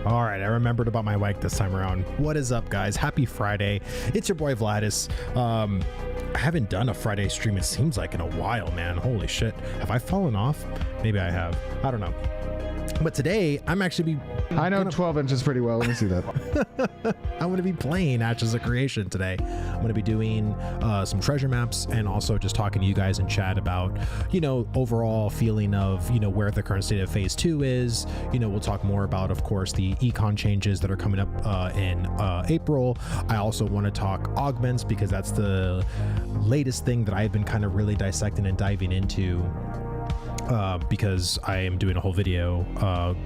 All right, I remembered about my mic this time around. What is up, guys? Happy Friday. It's your boy Vladis. I haven't done a Friday stream, it seems like, in a while, man. Holy shit. Have I fallen off? Maybe I have. I don't know. But today, I'm actually... I know 12 inches pretty well. Let me see that. I'm going to be playing Ashes of Creation today. I'm going to be doing some treasure maps and also just talking to you guys in chat about, overall feeling of, where the current state of phase 2 is. We'll talk more about, of course, the econ changes that are coming up in April. I also want to talk augments because that's the latest thing that I've been kind of really dissecting and diving into. Because I am doing a whole video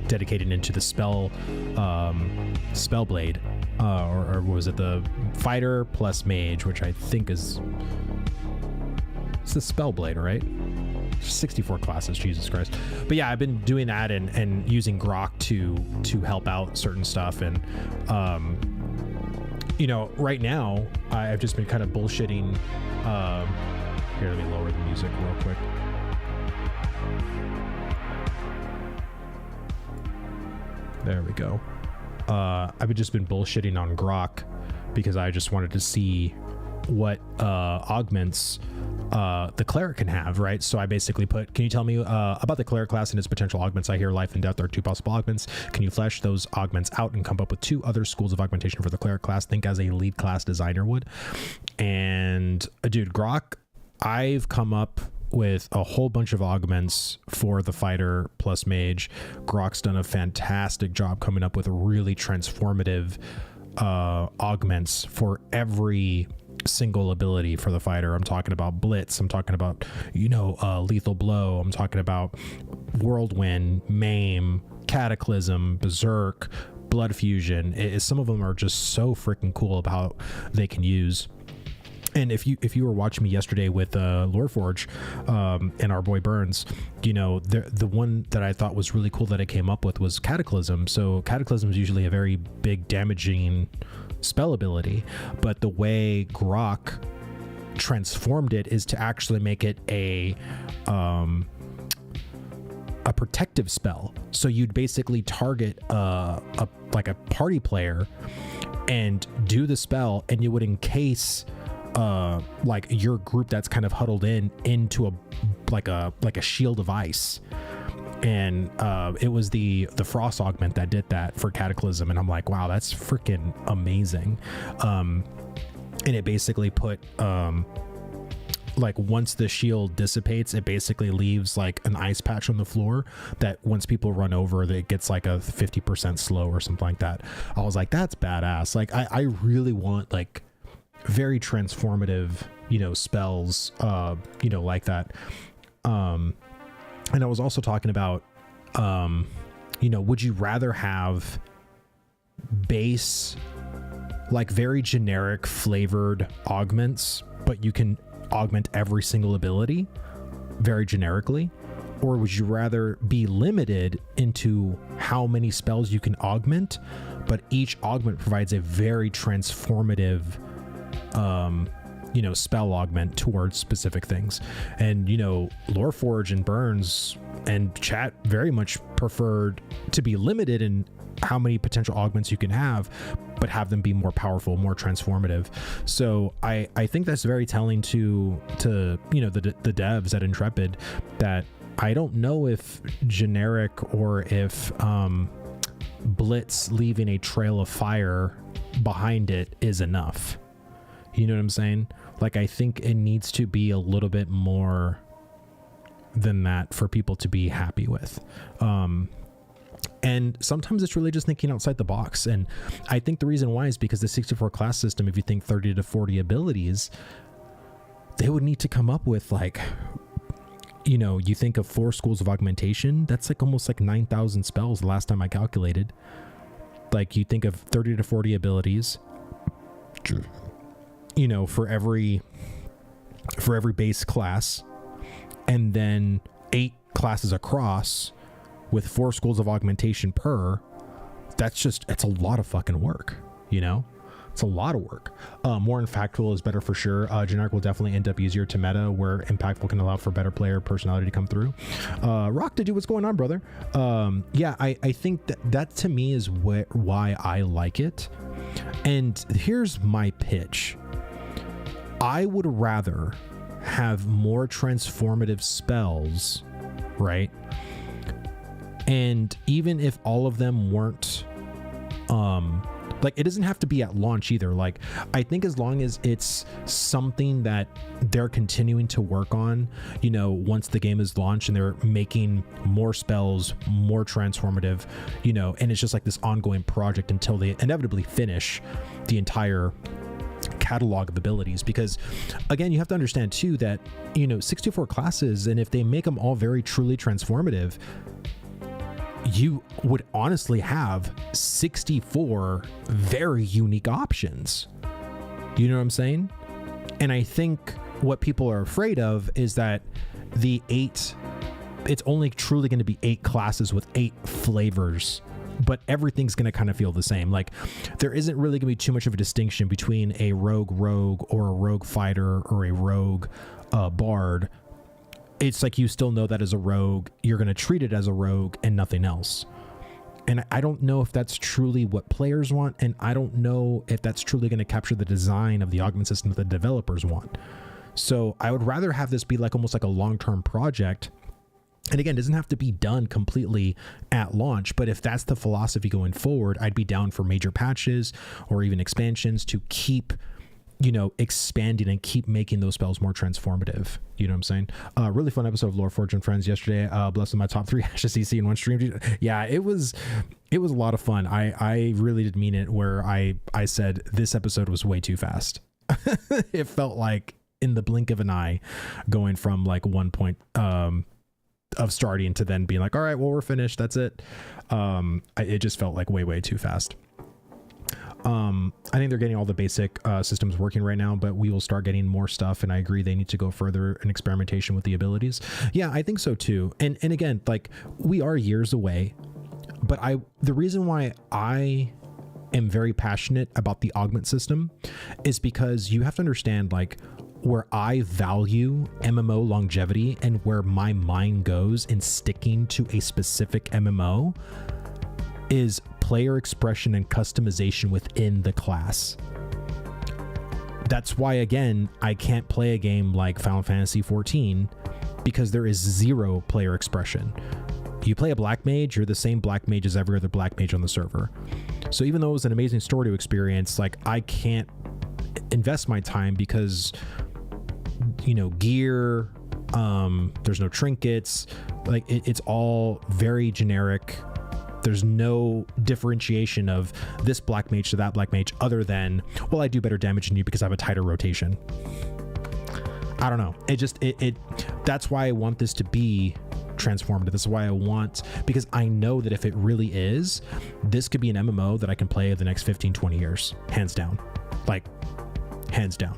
dedicated into the spell blade, or was it the fighter plus mage, which I think is it's the spell blade, right? 64 classes, Jesus Christ. But yeah, I've been doing that and using Grok to help out certain stuff, and right now I've just been kind of bullshitting. Here, let me lower the music real quick. There we go. I've just been bullshitting on Grok because I just wanted to see what augments the cleric can have, right? So I basically put, can you tell me about the cleric class and its potential augments? I hear life and death are 2 possible augments. Can you flesh those augments out and come up with 2 other schools of augmentation for the cleric class? Think as a lead class designer would. And dude, Grok, I've come up with a whole bunch of augments for the fighter plus mage. Grok's done a fantastic job coming up with really transformative augments for every single ability for the fighter. I'm talking about blitz, I'm talking about lethal blow, I'm talking about whirlwind, maim, cataclysm, berserk, blood fusion. Some of them are just so freaking cool about how they can use. And if you were watching me yesterday with Loreforge and our boy Burns, the one that I thought was really cool that I came up with was Cataclysm. So Cataclysm is usually a very big damaging spell ability, but the way Grok transformed it is to actually make it a protective spell. So you'd basically target a party player and do the spell, and you would encase your group that's kind of huddled into a shield of ice. And it was the frost augment that did that for Cataclysm, and I'm like, wow, that's freaking amazing. And it basically put once the shield dissipates, it basically leaves like an ice patch on the floor that once people run over, it gets like a 50% slow or something like that. I was like, that's badass. Like I really want like very transformative spells like that. And I was also talking about would you rather have base, like very generic flavored augments, but you can augment every single ability very generically, or would you rather be limited into how many spells you can augment, but each augment provides a very transformative spell augment towards specific things? And Loreforge and Burns and chat very much preferred to be limited in how many potential augments you can have, but have them be more powerful, more transformative. So I think that's very telling to the devs at Intrepid, that I don't know if generic or if blitz leaving a trail of fire behind it is enough. You know what I'm saying? Like, I think it needs to be a little bit more than that for people to be happy with. And sometimes it's really just thinking outside the box. And I think the reason why is because the 64 class system, if you think 30 to 40 abilities, they would need to come up with you think of 4 schools of augmentation, that's like almost like 9,000 spells the last time I calculated. Like, you think of 30 to 40 abilities, for every base class, and then 8 classes across with 4 schools of augmentation per. It's a lot of fucking work, It's a lot of work. More impactful is better for sure. Generic will definitely end up easier to meta, where impactful can allow for better player personality to come through. Rock to do what's going on, brother. Yeah, I think that to me is why I like it. And here's my pitch. I would rather have more transformative spells, right? And even if all of them weren't, like, it doesn't have to be at launch either. Like, I think as long as it's something that they're continuing to work on, you know, once the game is launched and they're making more spells, more transformative, you know, and it's just like this ongoing project until they inevitably finish the entire catalog of abilities. Because again, you have to understand too that, you know, 64 classes, and if they make them all very truly transformative, you would honestly have 64 very unique options. You know what I'm saying? And I think what people are afraid of is that it's only truly going to be 8 classes with 8 flavors, but everything's going to kind of feel the same. Like, there isn't really going to be too much of a distinction between a rogue or a rogue fighter or a rogue bard. It's like, you still know that as a rogue, you're going to treat it as a rogue and nothing else. And I don't know if that's truly what players want, and I don't know if that's truly going to capture the design of the augment system that the developers want. So I would rather have this be like almost like a long-term project. And again, it doesn't have to be done completely at launch, but if that's the philosophy going forward, I'd be down for major patches or even expansions to keep, you know, expanding and keep making those spells more transformative. You know what I'm saying? Really fun episode of Lore Forge and Friends yesterday. Blessed with my top 3 Ashes CC in one stream. Yeah, it was a lot of fun. I really did mean it, where I said this episode was way too fast. It felt like in the blink of an eye, going from like 1 point of starting to then being like, all right, well, we're finished, that's it. It just felt like way too fast. I think they're getting all the basic systems working right now, but we will start getting more stuff, and I agree they need to go further in experimentation with the abilities. Yeah, I think so too. And again, like, we are years away, but the reason why I am very passionate about the augment system is because you have to understand, like, where I value MMO longevity and where my mind goes in sticking to a specific MMO is player expression and customization within the class. That's why, again, I can't play a game like Final Fantasy XIV, because there is 0 player expression. You play a black mage, you're the same black mage as every other black mage on the server. So even though it was an amazing story to experience, like, I can't invest my time because, you know, gear, there's no trinkets, like, it's all very generic. There's no differentiation of this black mage to that black mage, other than, well, I do better damage than you because I have a tighter rotation. I don't know. That's why I want this to be transformative. This is why I want, because I know that if it really is, this could be an MMO that I can play the next 15, 20 years, hands down. Like, hands down.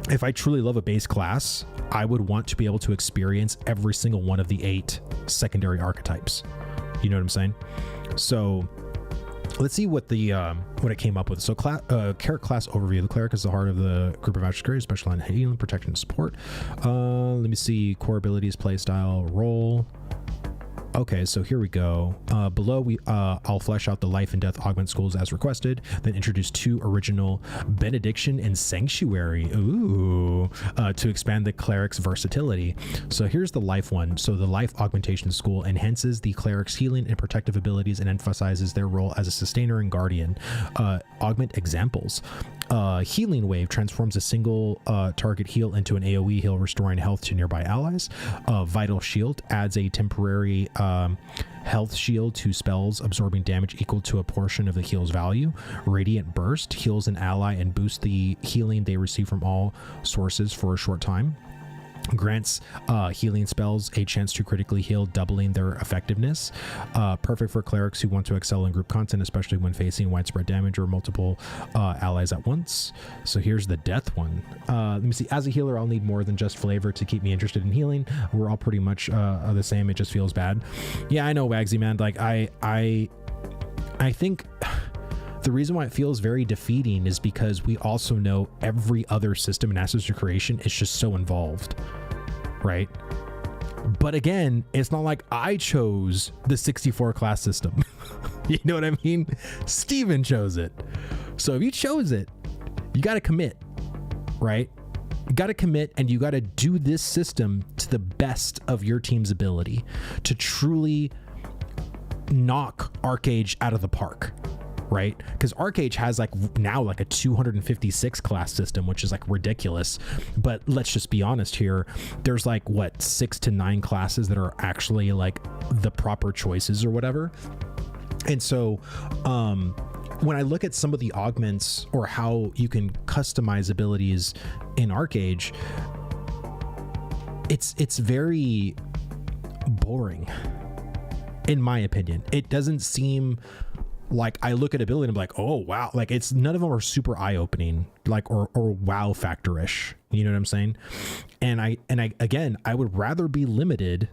If I truly love a base class, I would want to be able to experience every single one of the 8 secondary archetypes. You know what I'm saying? So let's see what it came up with. So cleric class overview. The cleric is the heart of the group of magic, special in healing, protection, and support. Let me see. Core abilities, play style, role. Okay, so here we go. Below, I'll flesh out the life and death augment schools as requested, then introduce 2 original benediction and sanctuary. Ooh, to expand the cleric's versatility. So here's the life one. So the life augmentation school enhances the cleric's healing and protective abilities and emphasizes their role as a sustainer and guardian. Augment examples. Healing wave transforms a single target heal into an AoE heal, restoring health to nearby allies. Vital shield adds a temporary health shield to spells, absorbing damage equal to a portion of the heal's value. Radiant burst heals an ally and boosts the healing they receive from all sources for a short time. Grants healing spells a chance to critically heal, doubling their effectiveness. Perfect for clerics who want to excel in group content, especially when facing widespread damage or multiple allies at once. So here's the death one. Let me see. As a healer, I'll need more than just flavor to keep me interested in healing. We're all pretty much the same. It just feels bad. Yeah, I know, Wagsy, man. Like, I think the reason why it feels very defeating is because we also know every other system in Ashes of Creation is just so involved, right? But again, it's not like I chose the 64 class system. You know what I mean? Steven chose it. So if you chose it, you got to commit, right? You got to commit, and you got to do this system to the best of your team's ability to truly knock Arcage out of the park, right? Because Arcage has now a 256 class system, which is ridiculous. But let's just be honest here. There's 6 to 9 classes that are actually the proper choices or whatever. And so when I look at some of the augments or how you can customize abilities in Arcage, it's very boring, in my opinion. It doesn't seem like I look at ability and I'm like, oh wow, it's none of them are super eye-opening, or wow factor-ish. You know what I'm saying? And I again, I would rather be limited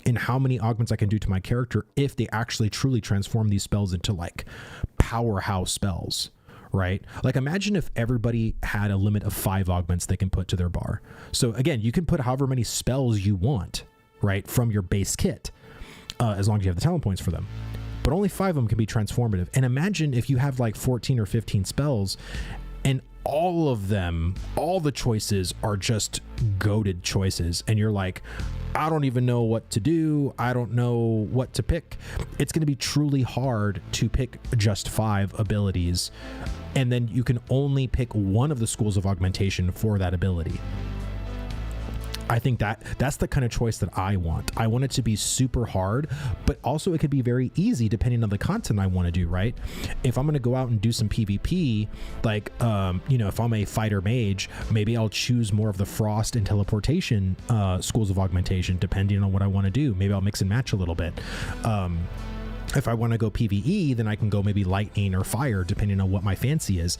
in how many augments I can do to my character if they actually truly transform these spells into powerhouse spells, right? Imagine if everybody had a limit of 5 augments they can put to their bar. So again, you can put however many spells you want, right, from your base kit, as long as you have the talent points for them. But only 5 of them can be transformative. And imagine if you have 14 or 15 spells and all of them, all the choices are just goated choices. And you're I don't even know what to do. I don't know what to pick. It's going to be truly hard to pick just 5 abilities. And then you can only pick one of the schools of augmentation for that ability. I think that's the kind of choice that I want. I want it to be super hard, but also it could be very easy depending on the content I want to do, right? If I'm going to go out and do some PvP, if I'm a fighter mage, maybe I'll choose more of the frost and teleportation schools of augmentation, depending on what I want to do. Maybe I'll mix and match a little bit. If I want to go PvE, then I can go maybe lightning or fire, depending on what my fancy is.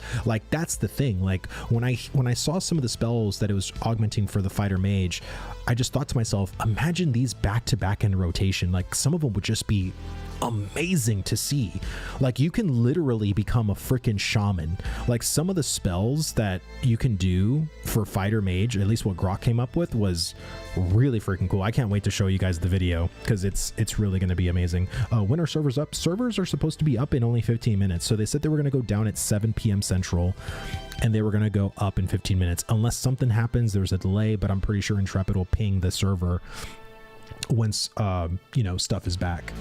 That's the thing. When I saw some of the spells that it was augmenting for the fighter mage, I just thought to myself, imagine these back to back in rotation. Some of them would just be amazing to see. You can literally become a freaking shaman. Some of the spells that you can do for fighter mage, at least what Grok came up with, was really freaking cool. I can't wait to show you guys the video because it's really going to be amazing. When are servers up? Servers are supposed to be up in only 15 minutes. So they said they were going to go down at 7 p.m. Central and they were going to go up in 15 minutes unless something happens. There's a delay, but I'm pretty sure Intrepid will ping the server once stuff is back.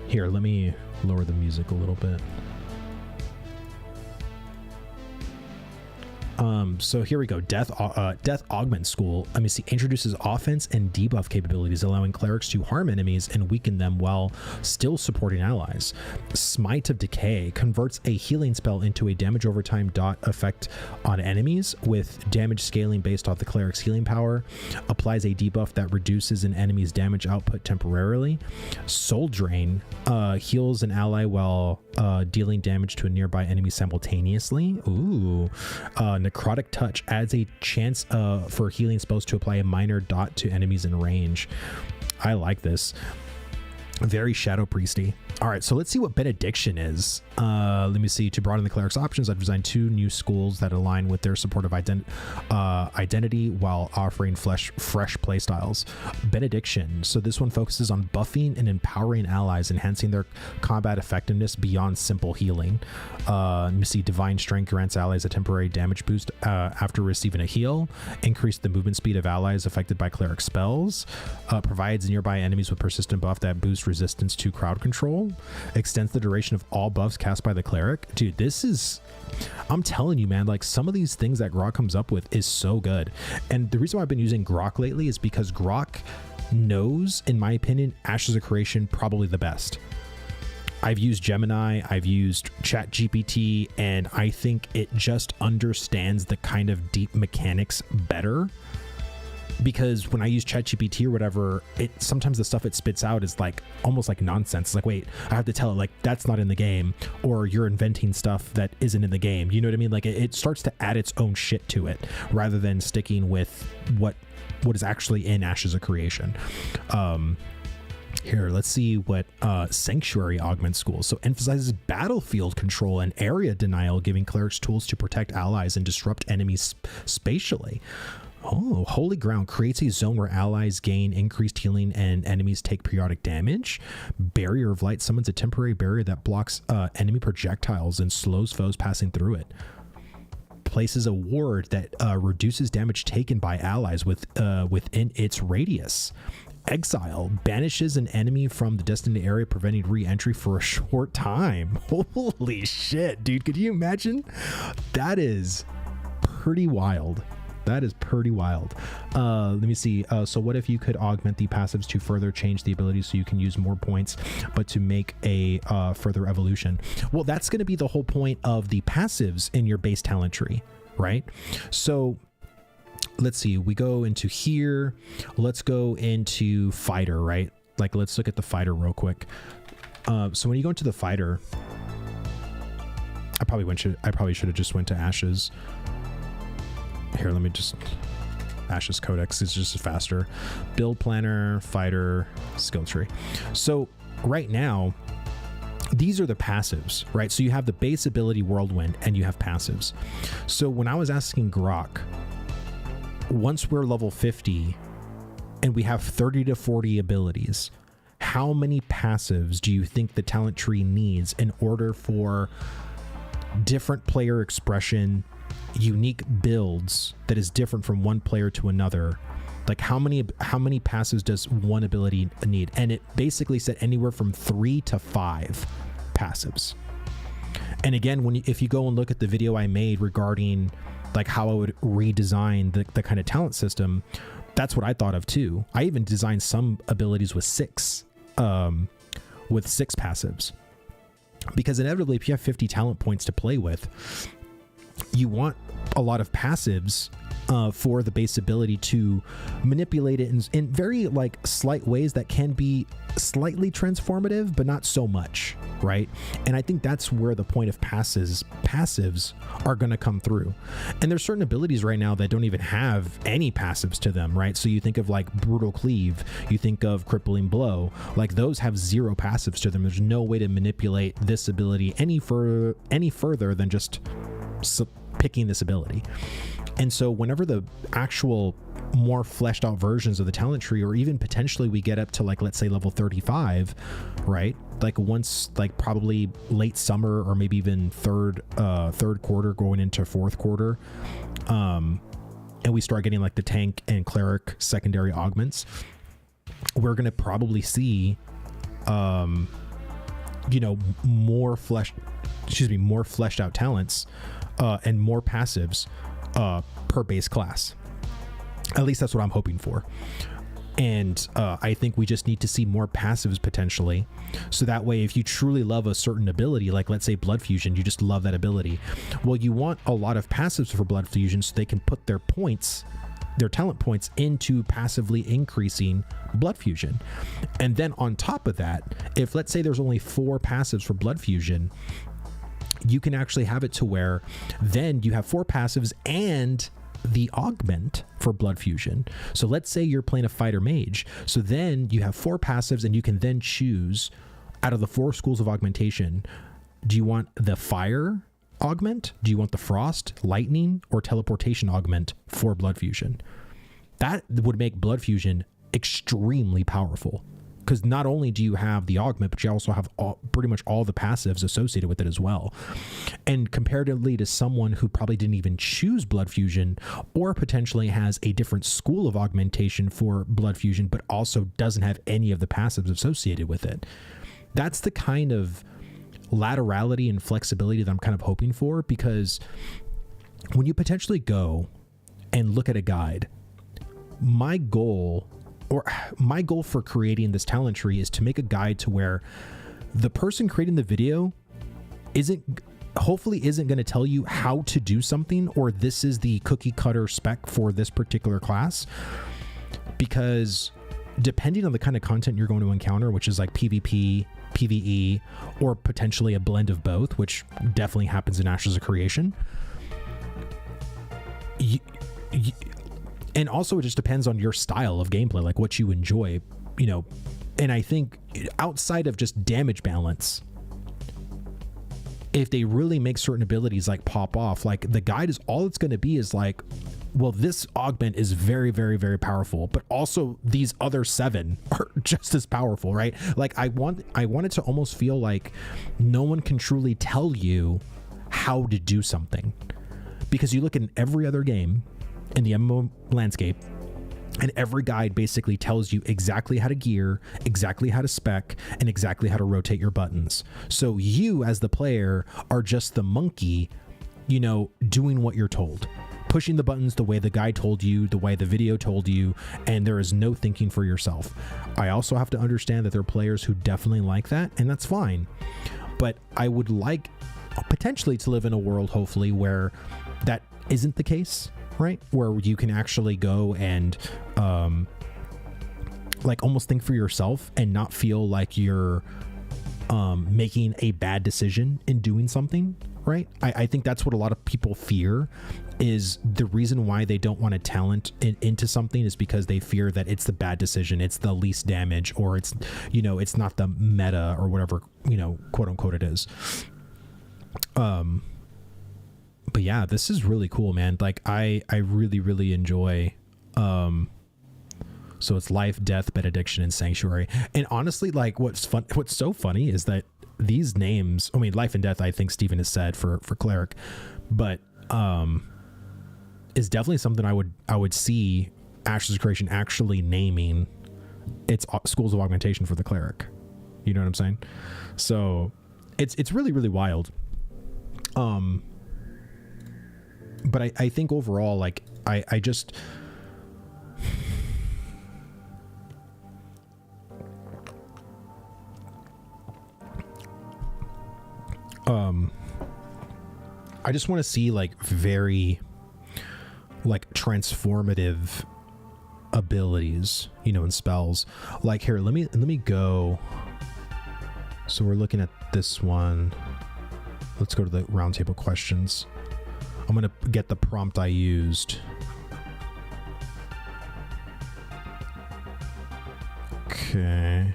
Here, let me lower the music a little bit. So here we go. Death Augment School. Let me see. Introduces offense and debuff capabilities, allowing clerics to harm enemies and weaken them while still supporting allies. Smite of Decay converts a healing spell into a damage over time dot effect on enemies with damage scaling based off the cleric's healing power. Applies a debuff that reduces an enemy's damage output temporarily. Soul Drain heals an ally while dealing damage to a nearby enemy simultaneously. Ooh. Necrotic Touch adds a chance for healing spells to apply a minor dot to enemies in range. I like this. Very Shadow Priesty. All right, so let's see what Benediction is. Let me see. To broaden the cleric's options, I've designed 2 new schools that align with their supportive identity while offering fresh playstyles. Benediction. So this one focuses on buffing and empowering allies, enhancing their combat effectiveness beyond simple healing. Let me see. Divine Strength grants allies a temporary damage boost after receiving a heal. Increase the movement speed of allies affected by cleric spells. Provides nearby enemies with persistent buff that boosts resistance to crowd control. Extends the duration of all buffs cast by the cleric. Dude, this is, I'm telling you, man, some of these things that Grok comes up with is so good. And the reason why I've been using Grok lately is because Grok knows, in my opinion, Ashes of Creation probably the best. I've used Gemini, I've used ChatGPT, and I think it just understands the kind of deep mechanics better. Because when I use ChatGPT or whatever, sometimes the stuff it spits out is almost like nonsense. It's wait, I have to tell it that's not in the game, or you're inventing stuff that isn't in the game. You know what I mean? It starts to add its own shit to it rather than sticking with what is actually in Ashes of Creation. Here, let's see what Sanctuary Augment School. So emphasizes battlefield control and area denial, giving clerics tools to protect allies and disrupt enemies spatially. Oh, Holy Ground creates a zone where allies gain increased healing and enemies take periodic damage. Barrier of Light summons a temporary barrier that blocks enemy projectiles and slows foes passing through it. Places a ward that reduces damage taken by allies within its radius. Exile banishes an enemy from the destined area, preventing re-entry for a short time. Holy shit, dude. Could you imagine? That is pretty wild. That is pretty wild. Let me see. So what if you could augment the passives to further change the ability so you can use more points, but to make a further evolution? Well, that's going to be the whole point of the passives in your base talent tree, right? So let's see. We go into here. Let's go into fighter, right? Like, let's look at the fighter real quick. So when you go into the fighter, I probably should have just went to Ashes. Here, let me just... Ashes Codex is just faster. Build planner, fighter, skill tree. So right now, these are the passives, right? So you have the base ability Whirlwind and you have passives. So when I was asking Grok, once we're level 50 and we have 30 to 40 abilities, how many passives do you think the talent tree needs in order for different player expression, unique builds that is different from one player to another? Like how many passives does one ability need? And it basically said anywhere from 3 to 5 passives. And again, if you go and look at the video I made regarding like how I would redesign the kind of talent system, that's what I thought of too. I even designed some abilities with 6 passives, because inevitably if you have 50 talent points to play with, you want a lot of passives for the base ability to manipulate it in very like slight ways that can be slightly transformative, but not so much, right? And I think that's where the point of passives are going to come through. And there's certain abilities right now that don't even have any passives to them, right? So you think of like Brutal Cleave, you think of Crippling Blow, like those have 0 passives to them. There's no way to manipulate this ability any further than just picking this ability. And so whenever the actual more fleshed out versions of the talent tree, or even potentially we get up to like, let's say level 35, right? Like once, like probably late summer or maybe even third quarter going into fourth quarter, and we start getting like the tank and cleric secondary augments, we're going to probably see, more fleshed out talents, and more passives per base class. At least that's what I'm hoping for. And I think we just need to see more passives potentially, so that way if you truly love a certain ability, like let's say Blood Fusion, you just love that ability, well, you want a lot of passives for Blood Fusion so they can put their talent points into passively increasing Blood Fusion. And then on top of that, if let's say there's only 4 passives for Blood Fusion, you can actually have it to where then you have 4 passives and the augment for Blood Fusion. So let's say you're playing a fighter mage, so then you have 4 passives and you can then choose out of the 4 schools of augmentation, do you want the fire augment, do you want the frost, lightning, or teleportation augment for Blood Fusion? That would make Blood Fusion extremely powerful, because not only do you have the augment, but you also have pretty much all the passives associated with it as well. And comparatively to someone who probably didn't even choose Blood Fusion, or potentially has a different school of augmentation for Blood Fusion, but also doesn't have any of the passives associated with it. That's the kind of laterality and flexibility that I'm kind of hoping for, because when you potentially go and look at a guide, my goal for creating this talent tree is to make a guide to where the person creating the video hopefully isn't going to tell you how to do something, or this is the cookie cutter spec for this particular class, because depending on the kind of content you're going to encounter, which is like PvP, PvE, or potentially a blend of both, which definitely happens in Ashes of Creation, and also it just depends on your style of gameplay, like what you enjoy, And I think outside of just damage balance, if they really make certain abilities like pop off, like the guide is all it's going to be is like, well, this augment is very, very, very powerful, but also these other 7 are just as powerful, right? Like I want it to almost feel like no one can truly tell you how to do something, because you look in every other game in the MMO landscape, and every guide basically tells you exactly how to gear, exactly how to spec, and exactly how to rotate your buttons. So you as the player are just the monkey, you know, doing what you're told, pushing the buttons the way the guide told you, the way the video told you, and there is no thinking for yourself. I also have to understand that there are players who definitely like that, and that's fine. But I would like potentially to live in a world, hopefully, where that isn't the case, right? Where you can actually go and like almost think for yourself and not feel like you're making a bad decision in doing something, right? I think that's what a lot of people fear, is the reason why they don't want to talent into something is because they fear that it's the bad decision, it's the least damage, or it's, you know, it's not the meta or whatever, you know, quote unquote it is. But yeah, this is really cool, man. Like I really, really enjoy, so it's life, death, benediction, and sanctuary. And honestly, like what's so funny is that these names, I mean, life and death, I think Steven has said for cleric, but, is definitely something I would see Ashes of Creation actually naming its schools of augmentation for the cleric. You know what I'm saying? So it's really, really wild. But I think overall, like I just I just want to see like very like transformative abilities, you know, and spells. Like here, let me go. So we're looking at this one. Let's go to the roundtable questions. I'm gonna get the prompt I used. Okay.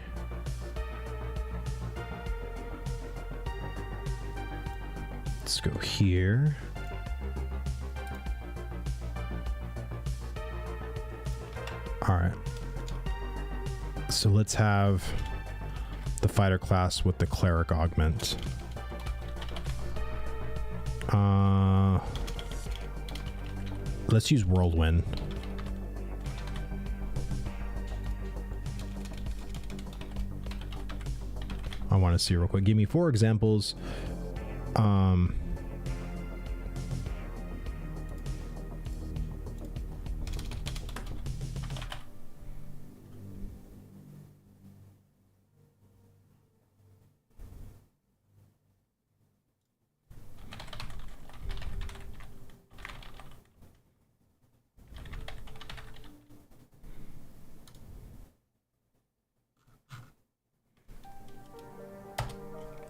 Let's go here. All right. So let's have the fighter class with the cleric augment. Let's use whirlwind. I want to see real quick. Give me 4 examples.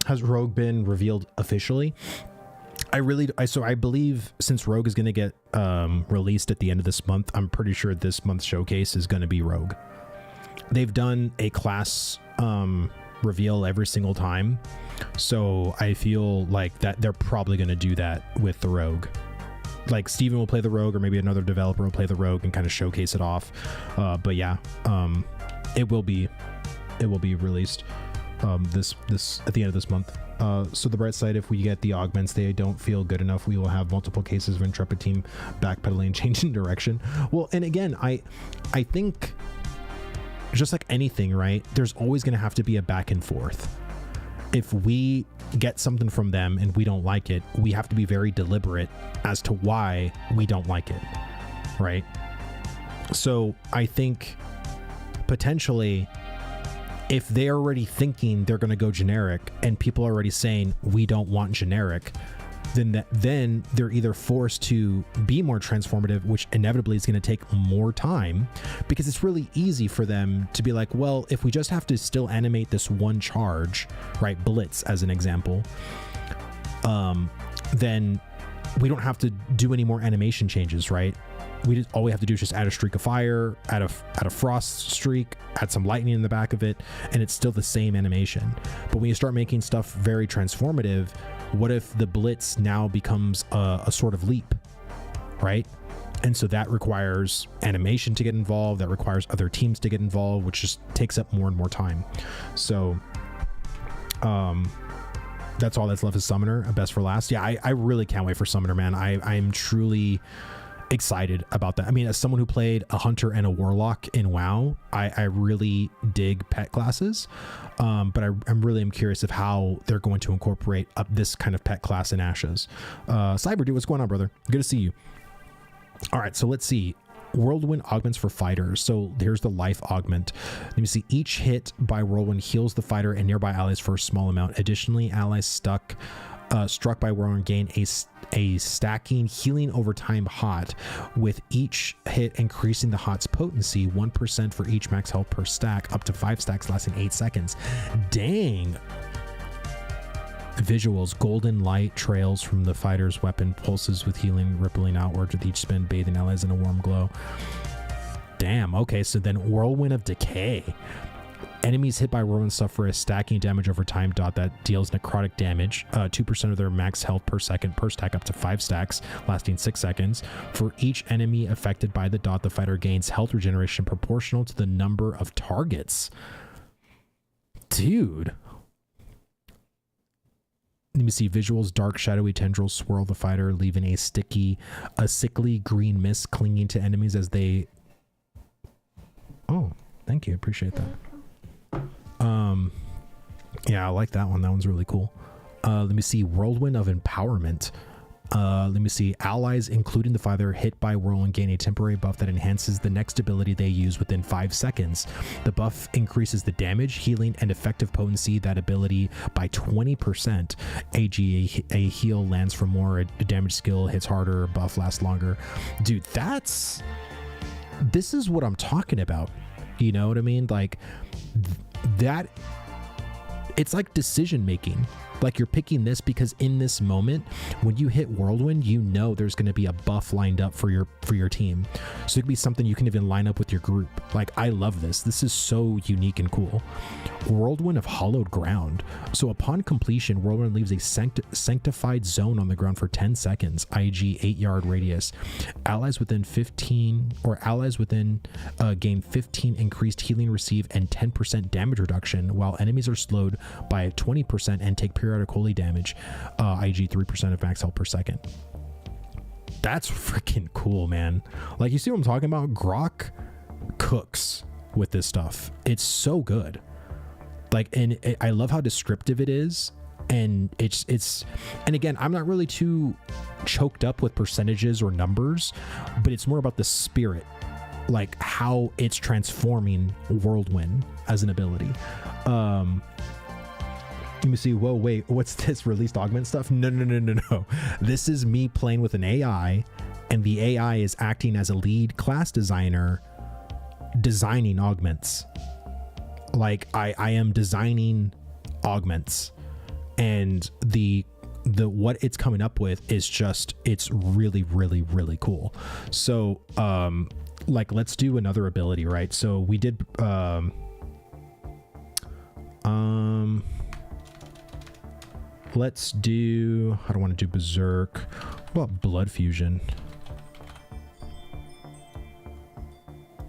Has Rogue been revealed officially? I believe since Rogue is going to get released at the end of this month, I'm pretty sure this month's showcase is going to be Rogue. They've done a class reveal every single time, so I feel like that they're probably going to do that with the Rogue. Like Steven will play the Rogue, or maybe another developer will play the Rogue and kind of showcase it off. But yeah, it will be released this at the end of this month. So the bright side, if we get the augments, they don't feel good enough, we will have multiple cases of Intrepid team backpedaling and changing direction. Well, and again, I think just like anything, right, there's always going to have to be a back and forth. If we get something from them and we don't like it, we have to be very deliberate as to why we don't like it, right? So I think potentially, if they're already thinking they're going to go generic and people are already saying we don't want generic, then they're either forced to be more transformative, which inevitably is going to take more time, because it's really easy for them to be like, well, if we just have to still animate this one charge, right, Blitz as an example, then we don't have to do any more animation changes, right? all we have to do is just add a streak of fire, add a frost streak, add some lightning in the back of it, and it's still the same animation. But when you start making stuff very transformative, what if the blitz now becomes a sort of leap, right? And so that requires animation to get involved, that requires other teams to get involved, which just takes up more and more time. So that's all that's left is Summoner, a best for last. Yeah, I really can't wait for Summoner, man. I'm truly excited about that. I mean, as someone who played a Hunter and a Warlock in WoW, I really dig pet classes, but I'm really curious of how they're going to incorporate up this kind of pet class in Ashes. Cyber Dude, what's going on, brother? Good to see you. All right, so let's see. Whirlwind augments for fighters. So here's the life augment. Let me see. Each hit by whirlwind heals the fighter and nearby allies for a small amount. Additionally, allies struck by whirlwind gain a stacking healing over time hot, with each hit increasing the hot's potency 1% for each max health per stack, up to 5 stacks lasting 8 seconds. Dang. Visuals: golden light trails from the fighter's weapon, pulses with healing rippling outward with each spin, bathing allies in a warm glow. Damn. Okay, so then Whirlwind of Decay. Enemies hit by whirlwind suffer a stacking damage over time dot that deals necrotic damage, 2% of their max health per second per stack, up to 5 stacks lasting 6 seconds. For each enemy affected by the dot, the fighter gains health regeneration proportional to the number of targets. Dude. Let me see. Visuals: dark shadowy tendrils swirl the fighter, leaving a sickly green mist clinging to enemies as they... Oh, thank you. Appreciate that. Yeah, I like that one. That one's really cool. Let me see. Whirlwind of Empowerment. Let me see. Allies, including the fighter, hit by whirlwind gain a temporary buff that enhances the next ability they use within 5 seconds. The buff increases the damage, healing, and effective potency of that ability by 20%. A heal lands for more, a damage skill hits harder, buff lasts longer. Dude, this is what I'm talking about. You know what I mean? Like that, it's like decision making. Like you're picking this because in this moment, when you hit whirlwind, you know there's going to be a buff lined up for your team. So it could be something you can even line up with your group. Like, I love this. This is so unique and cool. Whirlwind of Hollowed Ground. So upon completion, whirlwind leaves a sanctified zone on the ground for 10 seconds, i.e. 8-yard radius. Allies within gain 15 increased healing, receive, and 10% damage reduction, while enemies are slowed by 20% and take periodic holy damage, i.e. 3% of max health per second. That's freaking cool, man. Like, you see what I'm talking about? Grok cooks with this stuff. It's so good. Like, and I love how descriptive it is. And and again, I'm not really too choked up with percentages or numbers, but it's more about the spirit, like how it's transforming Whirlwind as an ability. Let me see. Whoa, wait, what's this released augment stuff? No. This is me playing with an AI, and the AI is acting as a lead class designer, designing augments. Like I am designing augments, and the what it's coming up with is just, it's really, really, really cool. So like, let's do another ability, right? So we did let's do, I don't want to do Berserk. What about Blood Fusion?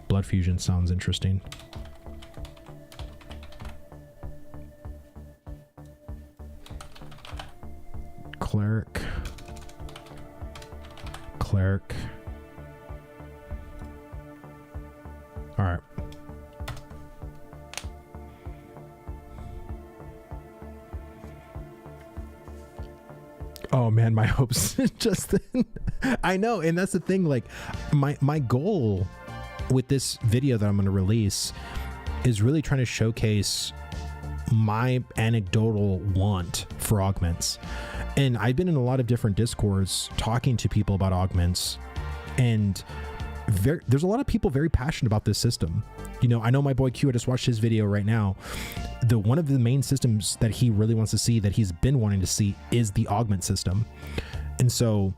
Blood Fusion sounds interesting. Cleric. All right. Oh man, my hopes just I know, and that's the thing. Like, my goal with this video that I'm going to release is really trying to showcase my anecdotal want for augments. And I've been in a lot of different discords talking to people about augments, and there's a lot of people very passionate about this system. You know, I know my boy Q, I just watched his video right now. One of the main systems that he really wants to see, that he's been wanting to see, is the augment system. And so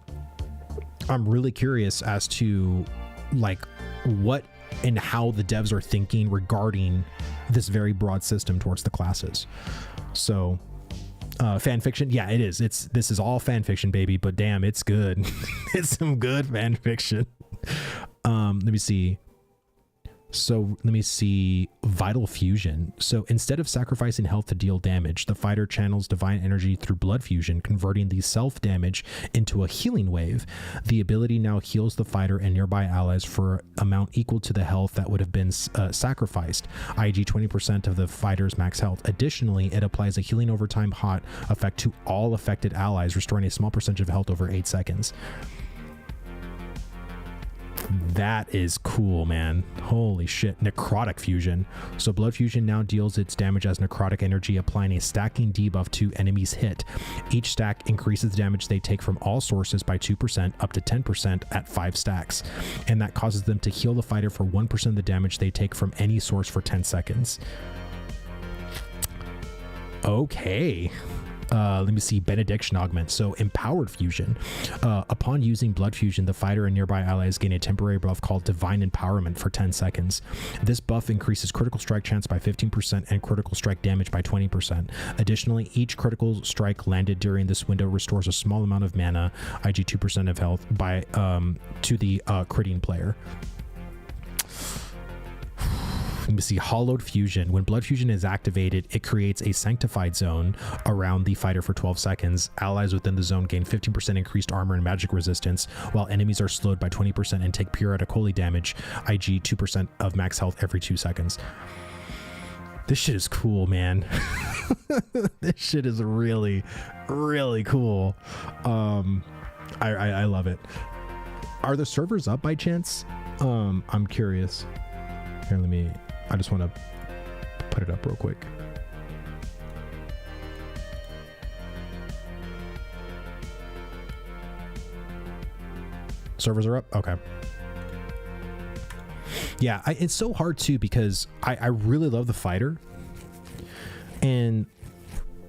I'm really curious as to like what and how the devs are thinking regarding this very broad system towards the classes. So fan fiction, yeah, it is. This is all fan fiction, baby, but damn, it's good. It's some good fan fiction. Let me see. So let me see. Vital fusion. So instead of sacrificing health to deal damage, the fighter channels divine energy through blood fusion, converting the self damage into a healing wave. The ability now heals the fighter and nearby allies for amount equal to the health that would have been sacrificed, i.e. 20% of the fighter's max health. Additionally, it applies a healing over time hot effect to all affected allies, restoring a small percentage of health over 8 seconds. That is cool, man. Holy shit. Necrotic fusion. So blood fusion now deals its damage as necrotic energy, applying a stacking debuff to enemies hit. Each stack increases the damage they take from all sources by 2% up to 10% at 5 stacks, and that causes them to heal the fighter for 1% of the damage they take from any source for 10 seconds. Okay. Let me see. Benediction augment. So empowered fusion. Upon using blood fusion, the fighter and nearby allies gain a temporary buff called divine empowerment for 10 seconds. This buff increases critical strike chance by 15% and critical strike damage by 20%. Additionally, each critical strike landed during this window restores a small amount of mana, i.e. 2% of health, by to the critting player. Let me see. Hollowed fusion. When blood fusion is activated, it creates a sanctified zone around the fighter for 12 seconds. Allies within the zone gain 15% increased armor and magic resistance, while enemies are slowed by 20% and take periodic holy damage, i.e. 2% of max health every 2 seconds. This shit is cool, man. This shit is really, really cool. I love it. Are the servers up by chance? I'm curious. Here, I just want to put it up real quick. Servers are up? Okay. Yeah, it's so hard too, because I really love the fighter. And,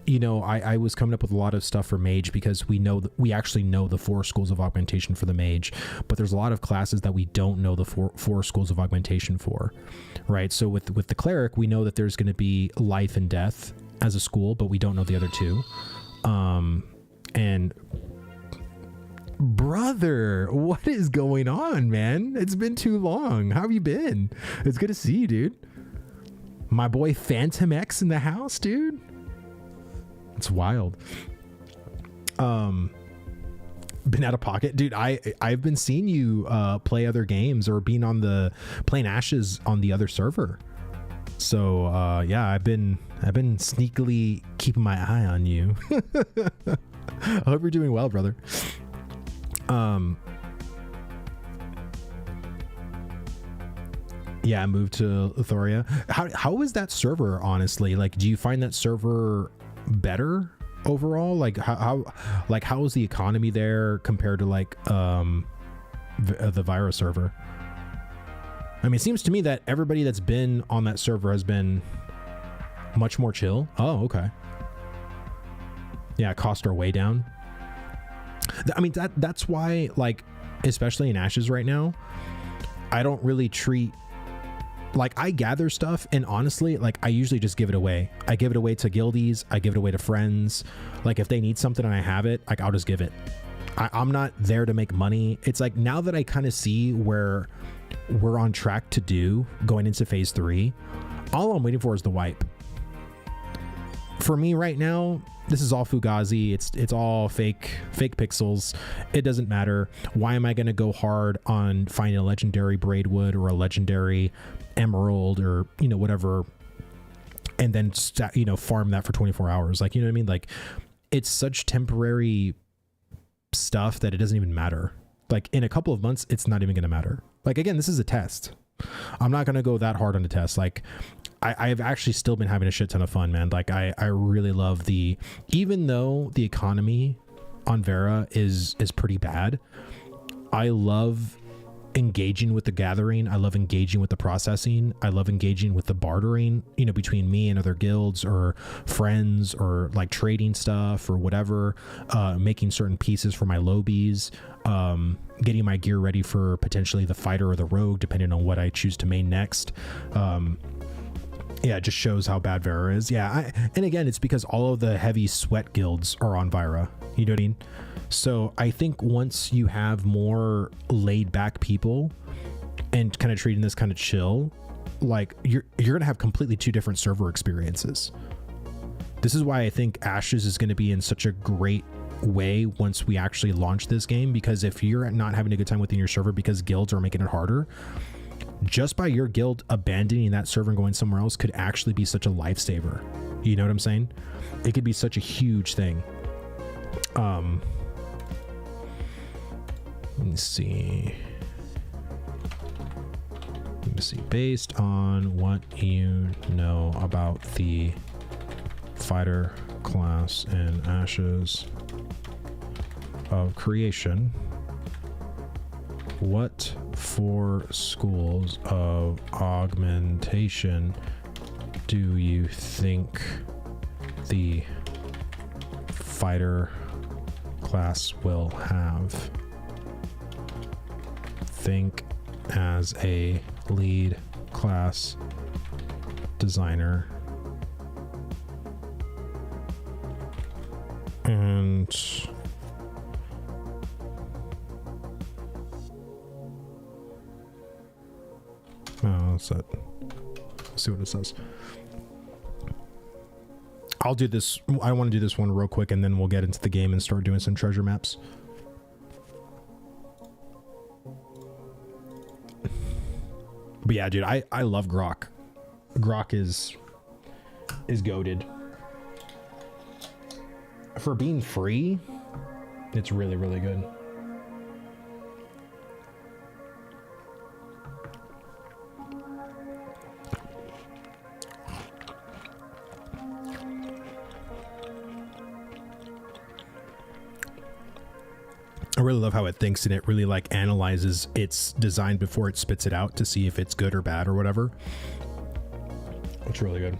you know, I was coming up with a lot of stuff for mage because we actually know the 4 schools of augmentation for the mage, but there's a lot of classes that we don't know the four schools of augmentation for, right? So with the cleric, we know that there's going to be life and death as a school, but we don't know the other 2. And brother, what is going on, man? It's been too long. How have you been? It's good to see you, dude. My boy Phantom X in the house, dude. It's wild. Been out of pocket, dude. I've been seeing you play other games or being playing Ashes on the other server. So yeah, I've been sneakily keeping my eye on you. I hope you're doing well, brother. Yeah, I moved to Lithoria. How is that server, honestly? Like, do you find that server better overall? Like how is the economy there compared to like the Vira server? I mean, it seems to me that everybody that's been on that server has been much more chill. Oh, okay. Yeah, costs are way down. I mean, that's why, like, especially in Ashes right now, I don't really treat, like, I gather stuff, and honestly, like, I usually just give it away. I give it away to guildies. I give it away to friends. Like, if they need something and I have it, like, I'll just give it. I'm not there to make money. It's like, now that I kind of see where we're on track to do going into phase 3, all I'm waiting for is the wipe. For me right now, this is all Fugazi. It's all fake pixels. It doesn't matter. Why am I going to go hard on finding a legendary Braidwood or a legendary Emerald or, you know, whatever, and then farm that for 24 hours? Like, you know what I mean? Like, it's such temporary stuff that it doesn't even matter. Like, in a couple of months, it's not even going to matter. Like, again, this is a test. I'm not going to go that hard on the test. Like, I've actually still been having a shit ton of fun, man. Like, I really love even though the economy on Vera is pretty bad, I love engaging with the gathering. I love engaging with the processing. I love engaging with the bartering, you know, between me and other guilds or friends, or like trading stuff or whatever, making certain pieces for my lobbies, getting my gear ready for potentially the fighter or the rogue, depending on what I choose to main next. Yeah, it just shows how bad Vera is. Yeah, and again, it's because all of the heavy sweat guilds are on Vira. You know what I mean? So I think once you have more laid back people and kind of treating this kind of chill, like you're gonna have completely two different server experiences. This is why I think Ashes is going to be in such a great way once we actually launch this game, because if you're not having a good time within your server because guilds are making it harder, just by your guild abandoning that server and going somewhere else could actually be such a lifesaver. You know what I'm saying? It could be such a huge thing. Let me see. Based on what you know about the fighter class in Ashes of Creation, what 4 schools of augmentation do you think the fighter class will have? Think as a lead class designer. And what's that? Let's see what it says. I'll do this. I want to do this one real quick, and then we'll get into the game and start doing some treasure maps. But yeah, dude, I love Grok. Grok is goated. For being free, it's really, really good. I really love how it thinks, and it really like analyzes its design before it spits it out to see if it's good or bad or whatever. It's really good.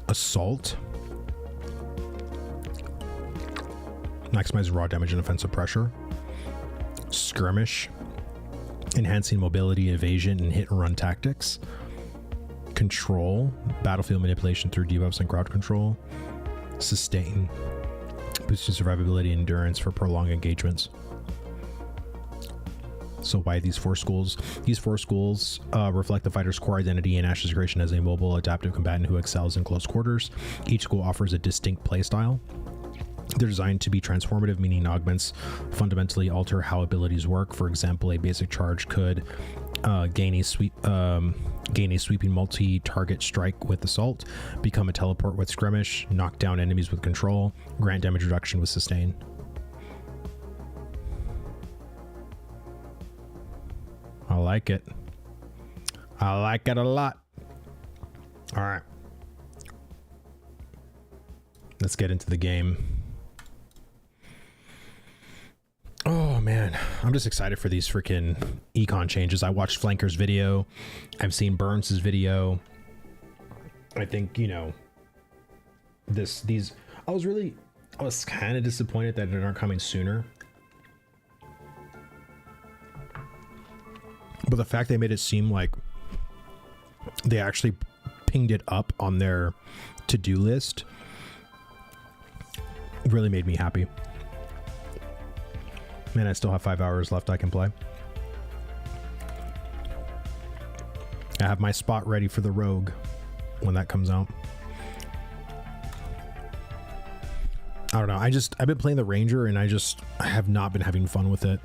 Assault. Maximize raw damage and offensive pressure. Skirmish. Enhancing mobility, evasion, and hit and run tactics. Control. Battlefield manipulation through debuffs and crowd control. Sustain. Boosting survivability and endurance for prolonged engagements. So why these 4 schools? These 4 schools reflect the fighter's core identity and Ash's creation as a mobile, adaptive combatant who excels in close quarters. Each school offers a distinct playstyle. They're designed to be transformative, meaning augments fundamentally alter how abilities work. For example, a basic charge could gain a sweeping multi-target strike with assault, become a teleport with skirmish, knock down enemies with control, grant damage reduction with sustain. I like it. I like it a lot. All right. Let's get into the game. Oh man, I'm just excited for these freaking econ changes. I watched Flanker's video. I've seen Burns' video. I think, you know, I was kind of disappointed that they're not coming sooner. But the fact they made it seem like they actually pinged it up on their to-do list really made me happy. Man, I still have 5 hours left I can play. I have my spot ready for the rogue when that comes out. I don't know. I've been playing the ranger and I have not been having fun with it.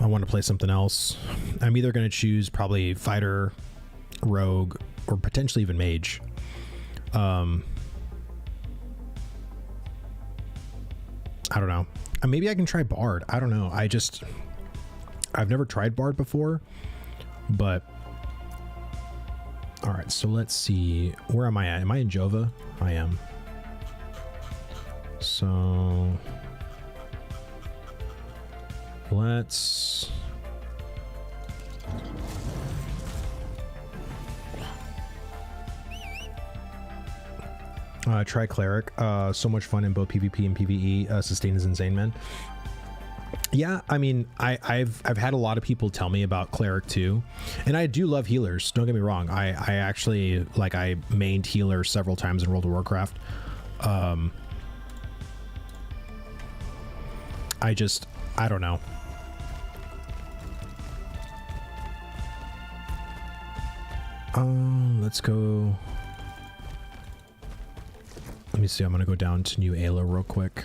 I want to play something else. I'm either going to choose probably fighter, rogue, or potentially even mage. I don't know. Maybe I can try bard. I don't know. I've never tried Bard before, but all right, so let's see. Where am I at? Am I in Jova? I am. So let's try Cleric. So much fun in both PvP and PvE. Sustain is insane, man. Yeah, I mean, I've had a lot of people tell me about Cleric too, and I do love healers. Don't get me wrong. I actually, like, I mained healer several times in World of Warcraft. I don't know. Let's go. Let me see. I'm gonna go down to New Ayla real quick.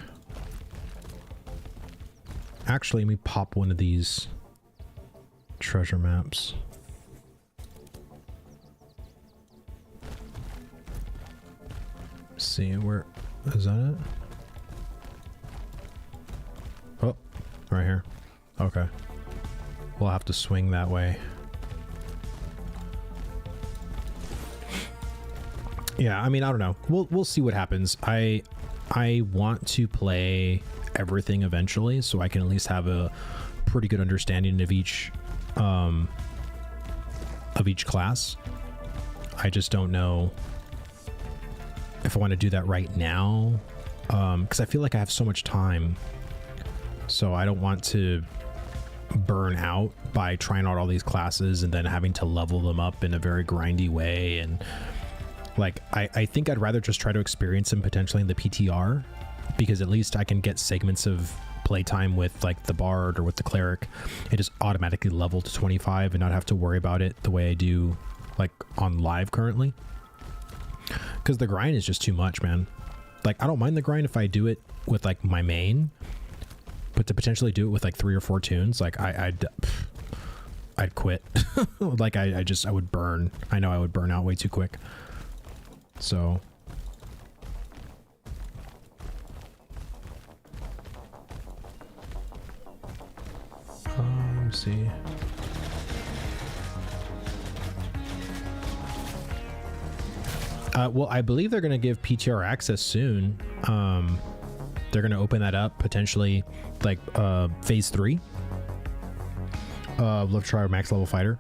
Actually, let me pop one of these treasure maps. Let's see, where is that it? Oh, right here. Okay. We'll have to swing that way. Yeah, I mean, I don't know. We'll see what happens. I want to play everything eventually, so I can at least have a pretty good understanding of each class. I just don't know if I want to do that right now, because I feel like I have so much time, so I don't want to burn out by trying out all these classes and then having to level them up in a very grindy way. And like, I think I'd rather just try to experience them potentially in the PTR, because at least I can get segments of playtime with like the Bard or with the Cleric and just automatically level to 25 and not have to worry about it the way I do like on live currently. Because the grind is just too much, man. Like, I don't mind the grind if I do it with like my main, but to potentially do it with like 3 or 4 tunes, like I'd quit. Like I would burn. I know I would burn out way too quick. So let's see. Well, I believe they're going to give PTR access soon. They're going to open that up potentially like phase 3. Love to try a max level fighter.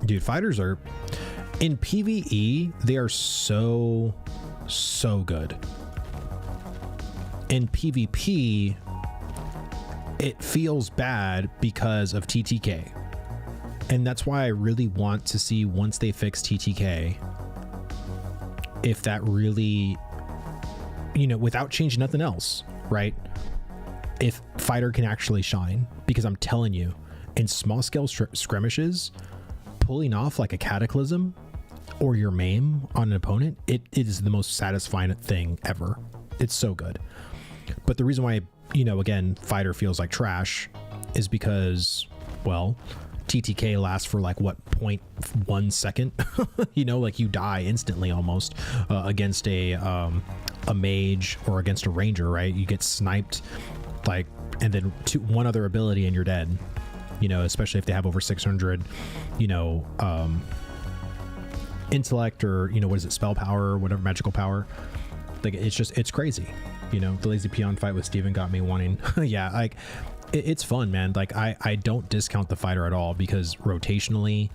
Dude, fighters are in PvE, they are so good. In PvP, it feels bad because of TTK. And that's why I really want to see, once they fix TTK, if that really, you know, without changing nothing else, right? If fighter can actually shine, because I'm telling you, in small scale skirmishes, pulling off like a cataclysm or your maim on an opponent, it is the most satisfying thing ever. It's so good. But the reason why, you know, again, fighter feels like trash is because, well, TTK lasts for like what, 0.1 second. You know, like you die instantly almost against a mage or against a ranger, right? You get sniped, like, and then one other ability and you're dead. You know, especially if they have over 600, you know, intellect, or, you know, what is it, spell power or whatever, magical power. Like, it's crazy. You know, the lazy peon fight with Steven got me wanting. Yeah, like it's fun, man. Like I don't discount the fighter at all, because rotationally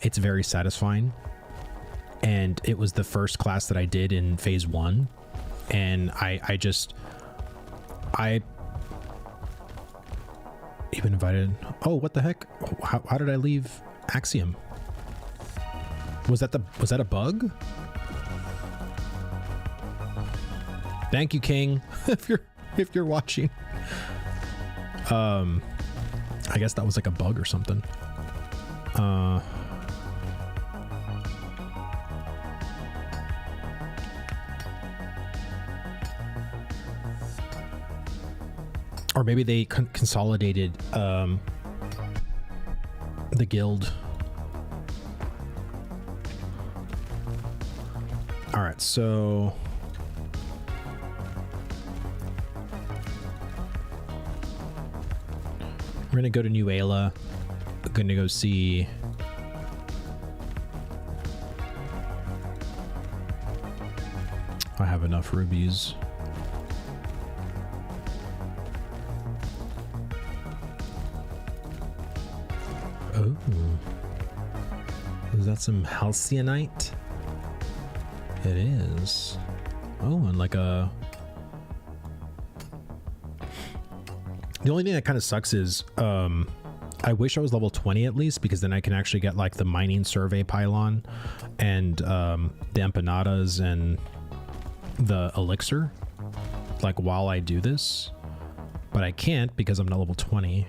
it's very satisfying, and it was the first class that I did in phase 1, and I even invited. Oh, what the heck? How did I leave Axiom? Was that a bug? Thank you, King. if you're watching. I guess that was like a bug or something. Or maybe they consolidated the guild. All right, so gonna go to New Ayla. We're gonna go see. I have enough rubies. Oh, is that some halcyanite? It is. Oh, and like a. The only thing that kind of sucks is, I wish I was level 20 at least, because then I can actually get like the mining survey pylon and the empanadas and the elixir, like while I do this, but I can't because I'm not level 20.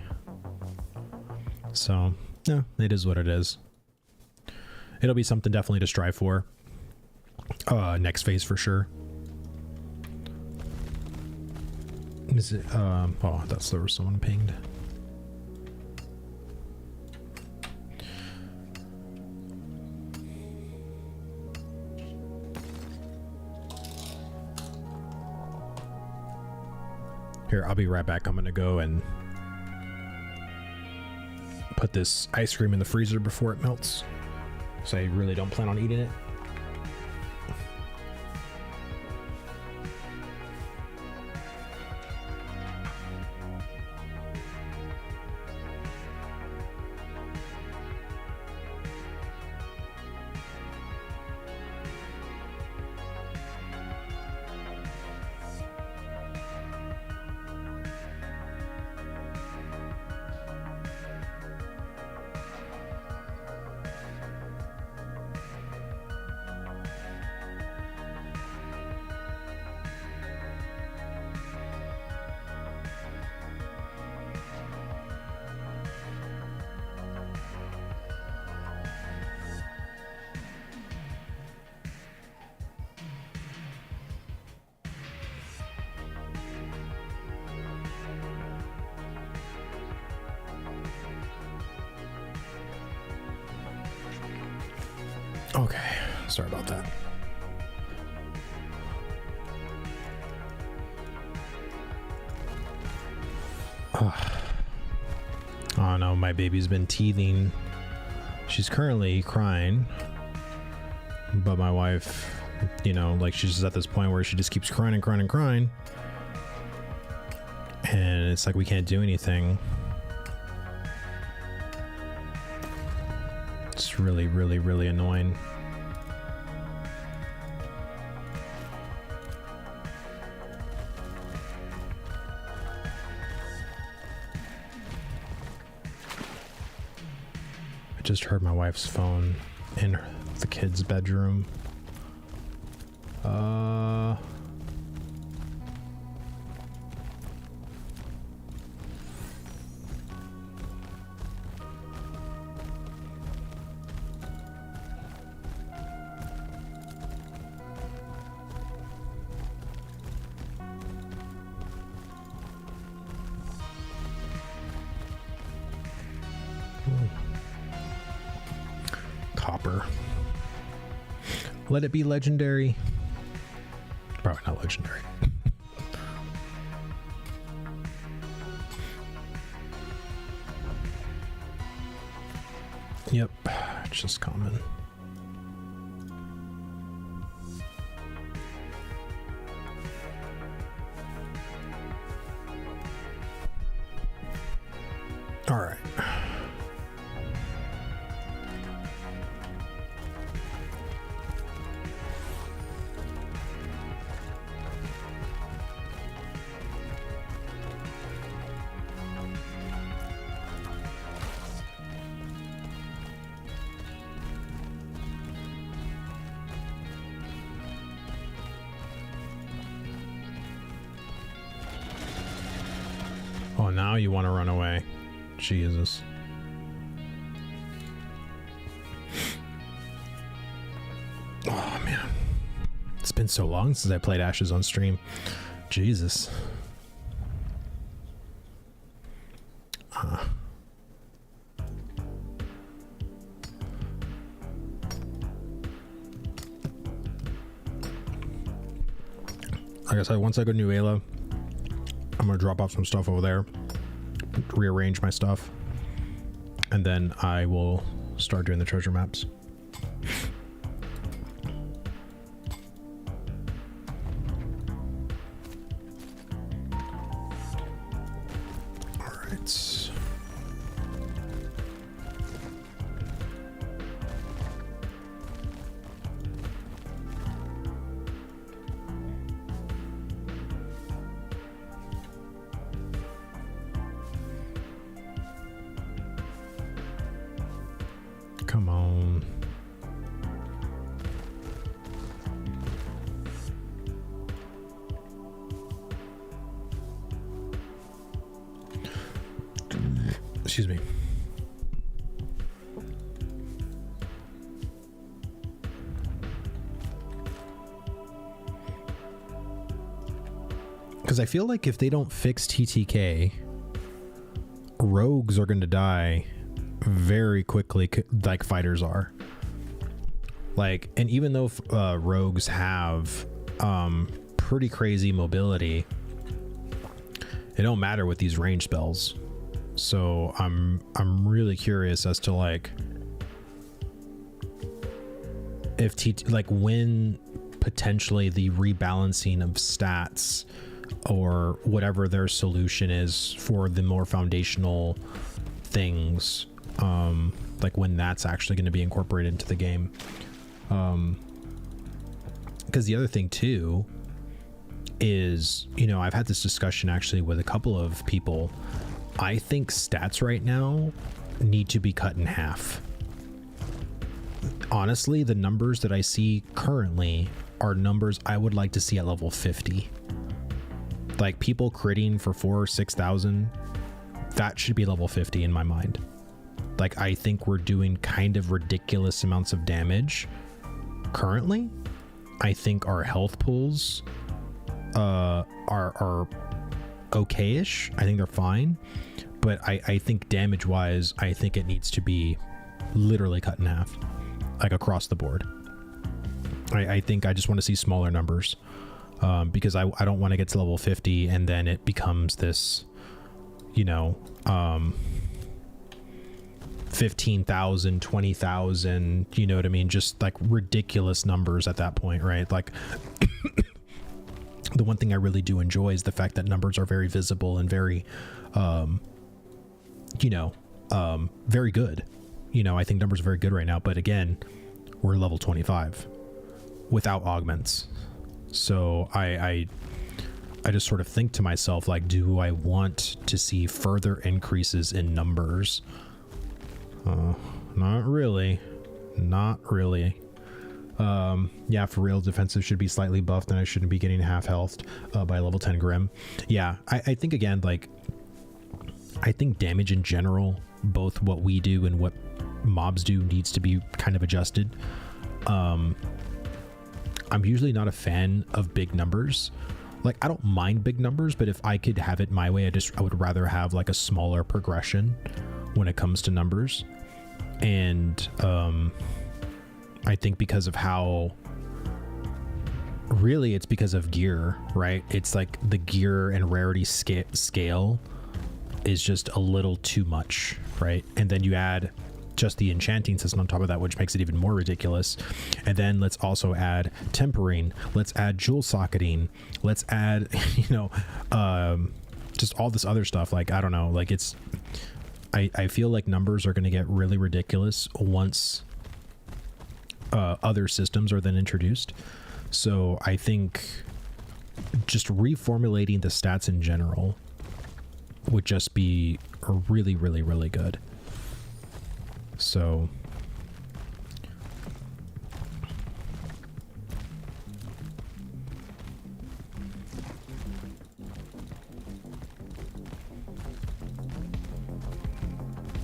So yeah, it is what it is. It'll be something definitely to strive for. Next phase for sure. Is it, oh, that's there was someone pinged. Here, I'll be right back. I'm gonna go and put this ice cream in the freezer before it melts. So I really don't plan on eating it. Okay, sorry about that. Oh no, my baby's been teething. She's currently crying, but my wife, you know, like she's just at this point where she just keeps crying and crying and crying, and it's like we can't do anything. It's really, really, really annoying. I just heard my wife's phone in the kid's bedroom. Copper. Let it be legendary. Probably not legendary. Yep, it's just common. All right. Oh, now you want to run away. Jesus. Oh, man. It's been so long since I played Ashes on stream. Jesus. Like I said, once I go to New Ayla, I'm going to drop off some stuff over there. rearrange my stuff, and then I will start doing the treasure maps. All right. Come on. Excuse me. Because I feel like if they don't fix TTK, rogues are going to die very quickly, like fighters are. Like, and even though rogues have pretty crazy mobility, it don't matter with these range spells. So I'm really curious as to like if when potentially the rebalancing of stats or whatever their solution is for the more foundational things, like when that's actually going to be incorporated into the game. Because the other thing too is, you know, I've had this discussion actually with a couple of people. I think stats right now need to be cut in half. Honestly, the numbers that I see currently are numbers I would like to see at level 50. Like people critting for 4,000 or 6,000, that should be level 50 in my mind. Like I think we're doing kind of ridiculous amounts of damage currently. I think our health pools are okay-ish. I think they're fine, but I think damage wise, I think it needs to be literally cut in half, like across the board. I think I just want to see smaller numbers, because I don't want to get to level 50 and then it becomes this, you know, 15,000, 20,000, you know what I mean? Just like ridiculous numbers at that point, right? Like the one thing I really do enjoy is the fact that numbers are very visible and very, you know, very good. You know, I think numbers are very good right now, but again, we're level 25 without augments. So I just sort of think to myself, like, do I want to see further increases in numbers? Not really. Yeah, for real, defensive should be slightly buffed and I shouldn't be getting half health by level 10 Grim. Yeah, I think again, like, I think damage in general, both what we do and what mobs do, needs to be kind of adjusted. I'm usually not a fan of big numbers. Like, I don't mind big numbers, but if I could have it my way, I would rather have like a smaller progression when it comes to numbers. And I think because of how, really it's because of gear, right? It's like the gear and rarity scale is just a little too much, right? And then you add just the enchanting system on top of that, which makes it even more ridiculous. And then let's also add tempering, let's add jewel socketing, let's add, you know, just all this other stuff. Like, I don't know, like it's, I feel like numbers are going to get really ridiculous once other systems are then introduced. So I think just reformulating the stats in general would just be really, really, really good. So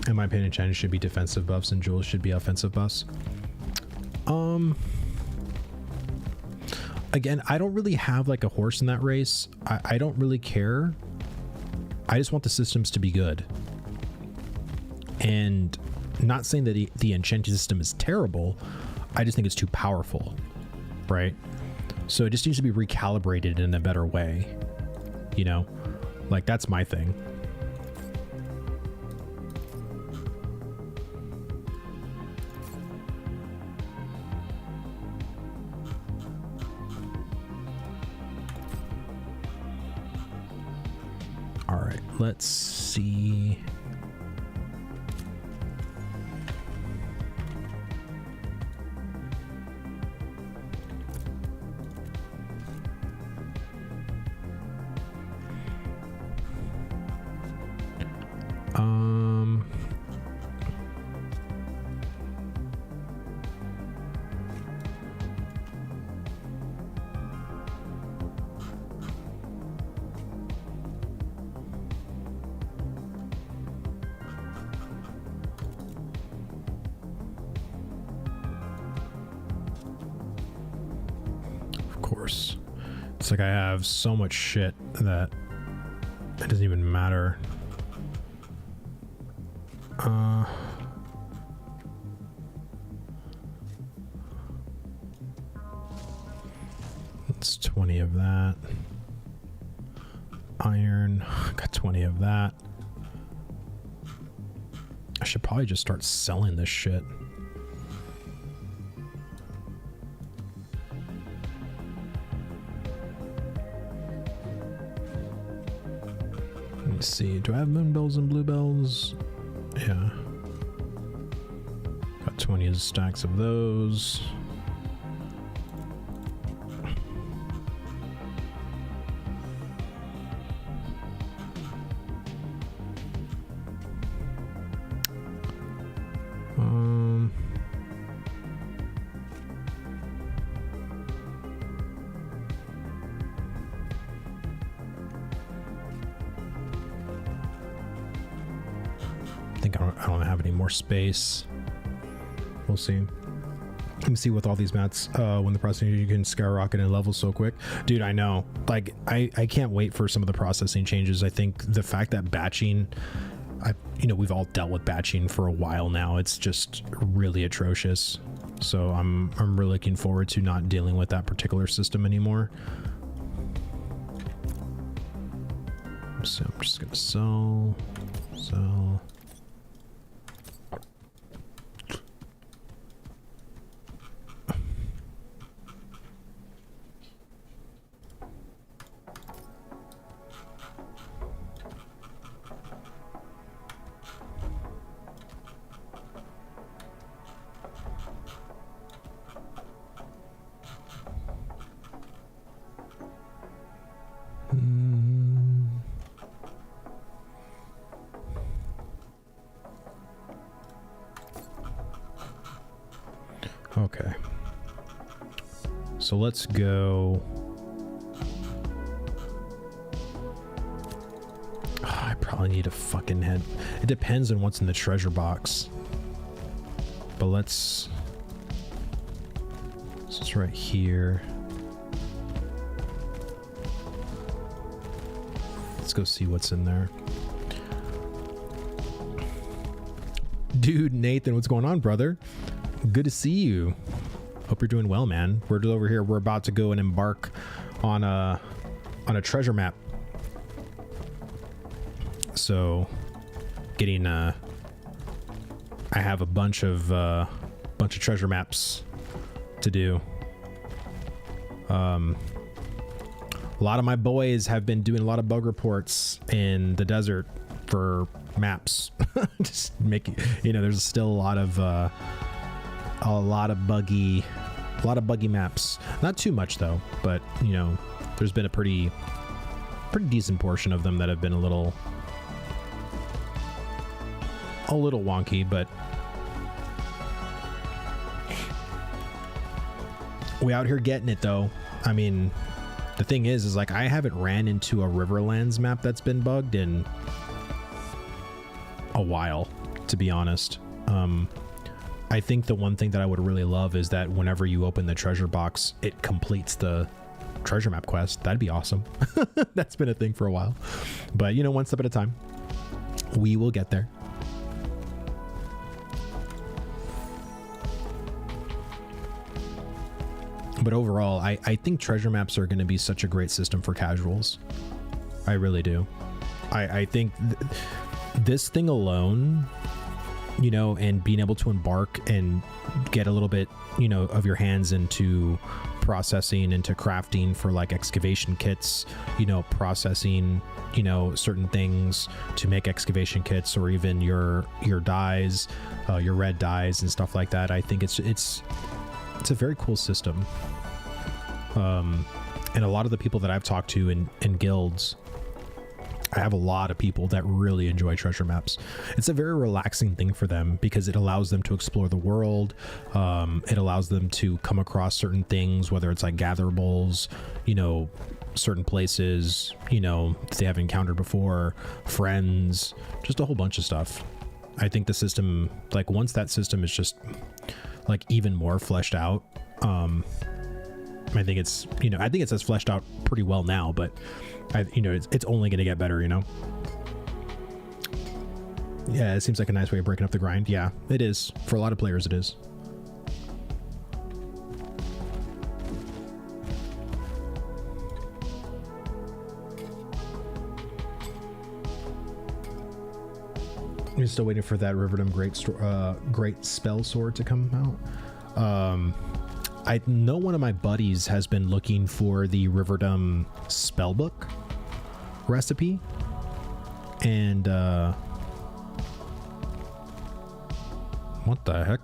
in my opinion, enchanted should be defensive buffs and jewels should be offensive buffs. Again, I don't really have like a horse in that race. I don't really care. I just want the systems to be good. And not saying that the enchanting system is terrible. I just think it's too powerful, right? So it just needs to be recalibrated in a better way. You know, like that's my thing. right, let's see. Course, it's like I have so much shit that it doesn't even matter. It's 20 of that. Iron, got 20 of that. I should probably just start selling this shit. Let's see, do I have moonbells and bluebells? Yeah. Got 20 stacks of those. I don't have any more space. We'll see. Let me see with all these mats, when the processing, you can skyrocket in levels so quick. Dude, I know. Like, I can't wait for some of the processing changes. I think the fact that batching, we've all dealt with batching for a while now. It's just really atrocious. So I'm really looking forward to not dealing with that particular system anymore. So I'm just gonna sell. Okay. So let's go. I probably need a fucking head. It depends on what's in the treasure box. But let's. This is right here. Let's go see what's in there. Dude, Nathan, what's going on, brother? Good to see you. Hope you're doing well, man. We're just over here. We're about to go and embark on a treasure map. So, getting I have a bunch of treasure maps to do. A lot of my boys have been doing a lot of bug reports in the desert for maps. Just making, there's still a lot of buggy maps. Not too much though, but there's been a pretty decent portion of them that have been a little wonky, but we out here getting it though. I mean, the thing is like I haven't ran into a Riverlands map that's been bugged in a while, to be honest. I think the one thing that I would really love is that whenever you open the treasure box, it completes the treasure map quest. That'd be awesome. That's been a thing for a while, but one step at a time. We will get there. But overall, I think treasure maps are going to be such a great system for casuals. I really do. I think this thing alone you know, and being able to embark and get a little bit, you know, of your hands into processing, into crafting for like excavation kits, you know, processing, you know, certain things to make excavation kits, or even your dyes, your red dyes and stuff like that. I think it's a very cool system. And a lot of the people that I've talked to in guilds, I have a lot of people that really enjoy treasure maps. It's a very relaxing thing for them because it allows them to explore the world. It allows them to come across certain things, whether it's like gatherables, you know, certain places, you know, that they haven't encountered before, friends, just a whole bunch of stuff. I think the system, like once that system is just like even more fleshed out, I think it's, you know, I think it's as fleshed out pretty well now, but you know, it's only going to get better, you know? Yeah, it seems like a nice way of breaking up the grind. Yeah, it is. For a lot of players, it is. You're still waiting for that Riverdom great spell sword to come out. I know one of my buddies has been looking for the Riverdom spellbook recipe, and what the heck?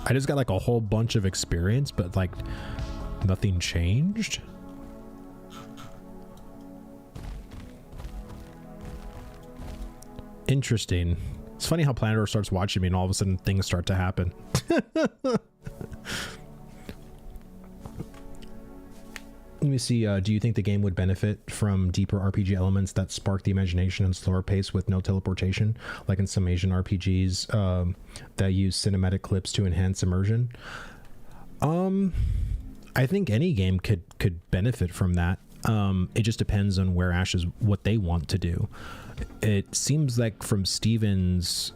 I just got like a whole bunch of experience, but like nothing changed. Interesting. It's funny how Planetor starts watching me and all of a sudden things start to happen. Let me see. Do you think the game would benefit from deeper RPG elements that spark the imagination and slower pace with no teleportation, like in some Asian RPGs that use cinematic clips to enhance immersion? I think any game could benefit from that. It just depends on where Ash's what they want to do. It seems like from Steven's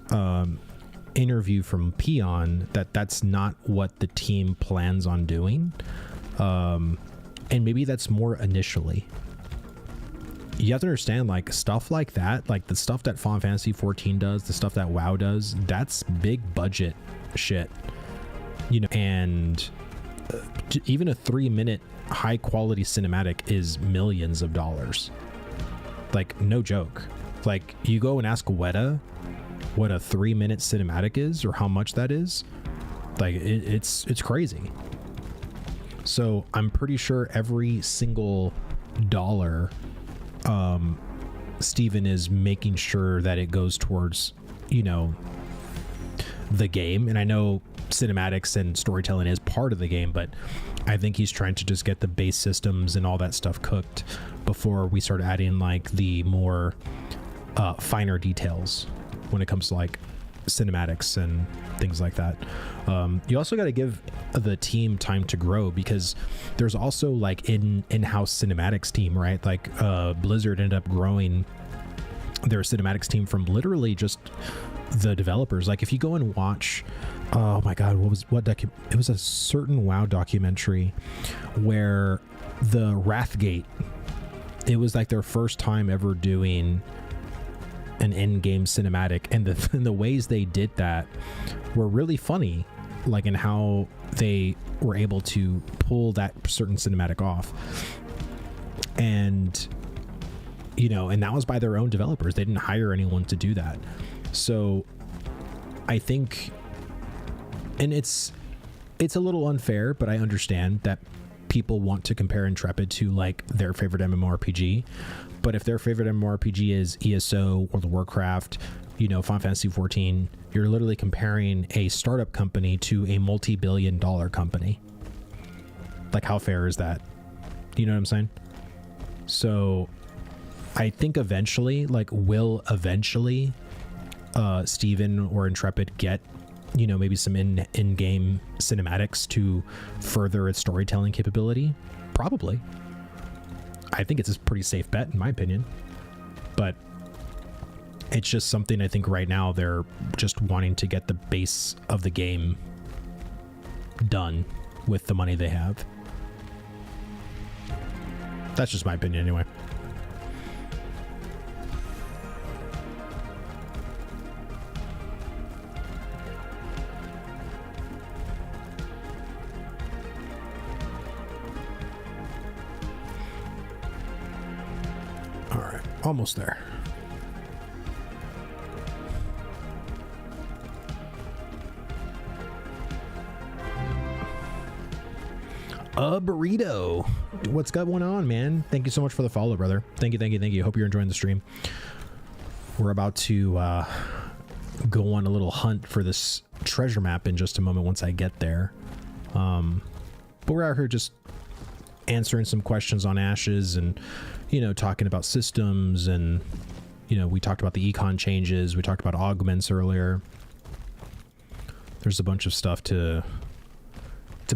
interview from Peon that's not what the team plans on doing. And maybe that's more initially. You have to understand, like, stuff like that, like the stuff that Final Fantasy 14 does, the stuff that WoW does, that's big budget shit, you know, and even a 3-minute high quality cinematic is millions of dollars. Like, no joke. Like, you go and ask Weta what a 3-minute cinematic is or how much that is, like it's crazy. So I'm pretty sure every single dollar Steven is making sure that it goes towards, you know, the game. And I know cinematics and storytelling is part of the game, but I think he's trying to just get the base systems and all that stuff cooked before we start adding like the more finer details when it comes to like cinematics and things like that. You also got to give the team time to grow, because there's also like in-house cinematics team, right? Like Blizzard ended up growing their cinematics team from literally just the developers. Like if you go and watch, oh my god, it was a certain WoW documentary where the Wrathgate, it was like their first time ever doing an in-game cinematic, and the ways they did that were really funny, like in how they were able to pull that certain cinematic off. And you know, and that was by their own developers. They didn't hire anyone to do that. So I think, and it's a little unfair, but I understand that people want to compare Intrepid to like their favorite MMORPG. But if their favorite MMORPG is ESO, World of Warcraft, you know, Final Fantasy 14, you're literally comparing a startup company to a multi-billion-dollar company. Like, how fair is that? You know what I'm saying? So I think eventually, like, will eventually Steven or Intrepid get, you know, maybe some in-game cinematics to further its storytelling capability? Probably. I think it's a pretty safe bet, in my opinion. But it's just something I think right now they're just wanting to get the base of the game done with the money they have. That's just my opinion anyway. All right, almost there. A burrito. What's going on, man? Thank you so much for the follow, brother. Thank you. Hope you're enjoying the stream. We're about to go on a little hunt for this treasure map in just a moment once I get there. But we're out here just answering some questions on Ashes and, you know, talking about systems and, you know, we talked about the econ changes. We talked about augments earlier. There's a bunch of stuff to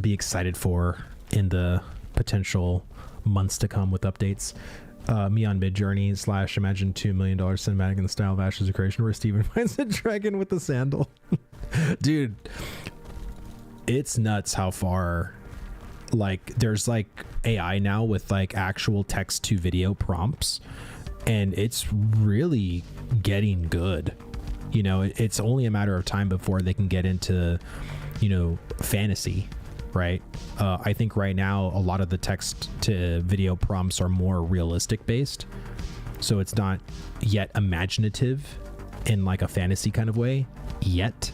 be excited for in the potential months to come with updates. Me on Midjourney / imagine $2 million cinematic in the style of Ashes of Creation where Steven finds a dragon with a sandal. Dude, it's nuts how far, like, there's like AI now with like actual text to video prompts, and it's really getting good. You know, it's only a matter of time before they can get into, you know, fantasy. Right. I think right now a lot of the text to video prompts are more realistic based. So it's not yet imaginative in like a fantasy kind of way yet.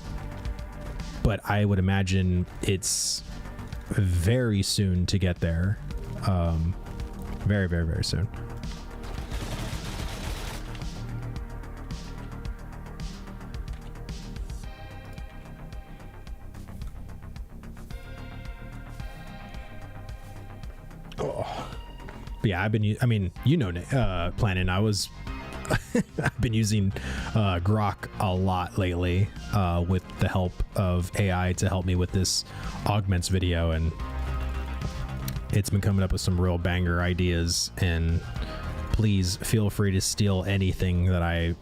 But I would imagine it's very soon to get there. Very, very, very soon. Yeah, I've been, I mean, you know, Planet, I've been using Grok a lot lately with the help of AI to help me with this Augments video, and it's been coming up with some real banger ideas, and please feel free to steal anything that I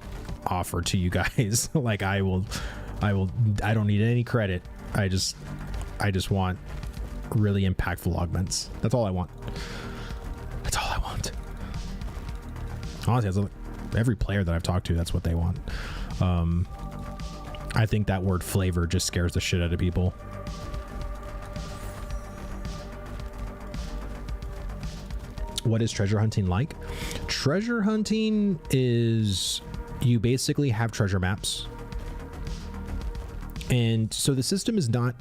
offer to you guys. Like I don't need any credit. I just want really impactful augments. That's all I want. That's all I want. Honestly, every player that I've talked to, that's what they want. I think that word flavor just scares the shit out of people. What is treasure hunting like? Treasure hunting is, you basically have treasure maps. And so the system is not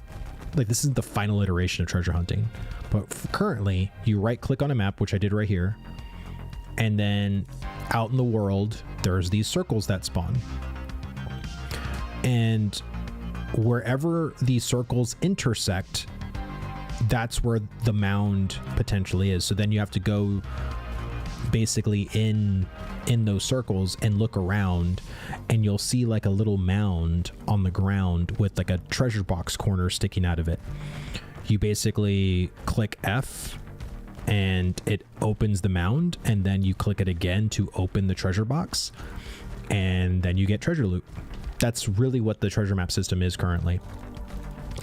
like, this isn't the final iteration of treasure hunting, but currently you right click on a map, which I did right here. And then out in the world, there's these circles that spawn. And wherever these circles intersect, that's where the mound potentially is. So then you have to go basically in those circles and look around, and you'll see like a little mound on the ground with like a treasure box corner sticking out of it. You basically click F and it opens the mound, and then you click it again to open the treasure box, and then you get treasure loot. That's really what the treasure map system is currently.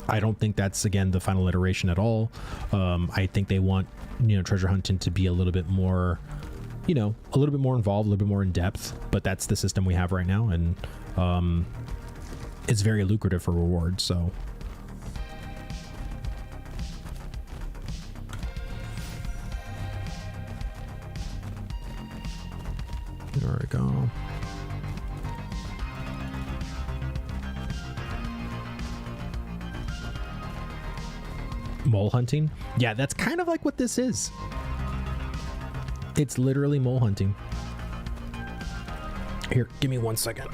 I don't think that's, again, the final iteration at all. I think they want, you know, treasure hunting to be a little bit more, you know, a little bit more involved, a little bit more in depth, but that's the system we have right now, and it's very lucrative for rewards, so. There we go. Mole hunting? Yeah, that's kind of like what this is. It's literally mole hunting. Here, give me 1 second.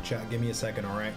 chat. Give me a second, all right?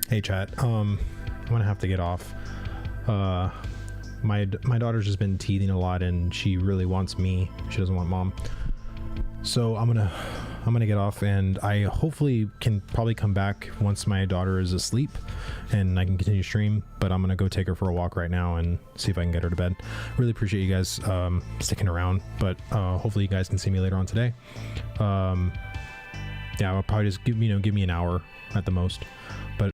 Hey chat, I'm gonna have to get off. My daughter's just been teething a lot and she really wants me. She doesn't want mom. So I'm gonna get off, and I hopefully can probably come back once my daughter is asleep and I can continue to stream, but I'm gonna go take her for a walk right now and see if I can get her to bed. Really appreciate you guys sticking around, but hopefully you guys can see me later on today. Yeah, I'll probably just give me an hour at the most. But